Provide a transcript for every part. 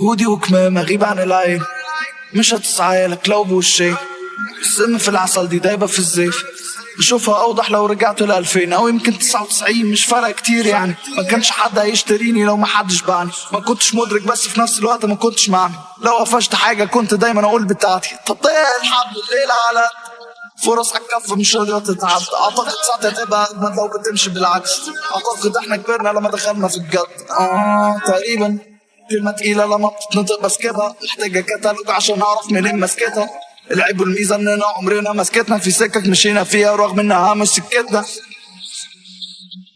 هودي وكمام اغيب عن العين، مش هتسعالك لو بوشين. السم في العسل دي دايبة في الزيف، بشوفها اوضح لو رجعت ل2000 او يمكن 99، مش فارقة كتير يعني. ما كانش حد هيشتريني لو ما حدش باعني، ما كنتش مدرك بس في نفس الوقت ما كنتش معني. لو قفشت حاجة كنت دايما اقول بتاعتي. طب ده الحمد لله على فرص على الكف مش راضية تتعب. اعتقد ساعتها تبقى اجمد لو بتمشي بالعكس. اعتقد احنا كبرنا لما دخلنا في الجد. تقريبا كلمة تقيلة لما بتتنطق بسكتها، محتاجة كتالوج عشان اعرف منين مسكتها. العيب والميزة اننا عمرنا مسكتنا في سكك مشينا فيها رغم انها مش سكتنا.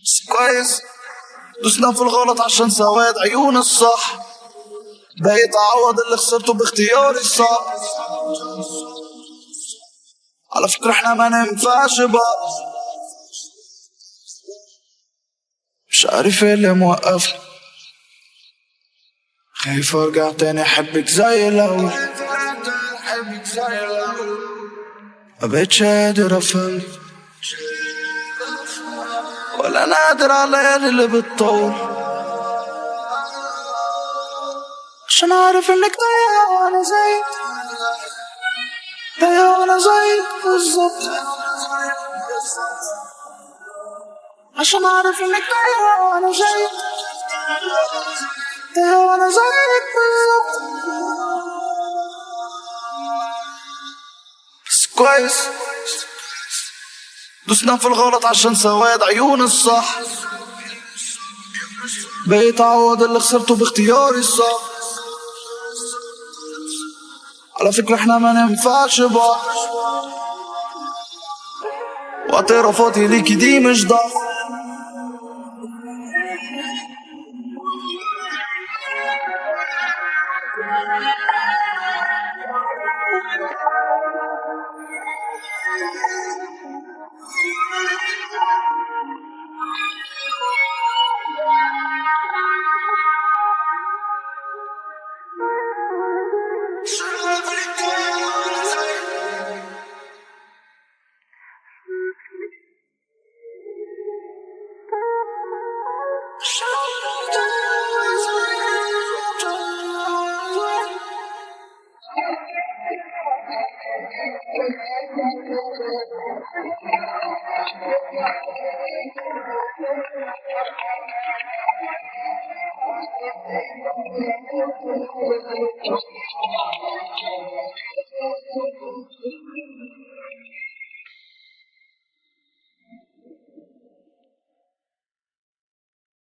بس كويس دوسنا في الغلط عشان سواد عيون الصح، بقيت اعوض اللي خسرته باختياري الصح. على فكرة احنا ما ننفعش بعض، مش عارف ايه اللي موقفني. خايف ارجع تاني احبك زي الاول، ما بقتش قادر افهم ولا انا قادر على الليالي اللي بتطول، عشان عارف انك ضايع وانا زيك، ضايع وانا زيك بالظبط. عشان عارف انك ضايع وانا زيك، ضايع وانا زيك بالظبط. بس كويس دوسنا في الغلط عشان سواد عيون الصح، بقيت اعوض اللي خسرته باختياري الصح. على فكرة احنا ما ننفعش بعض، واعترافاتي ليكي دي مش ضعف.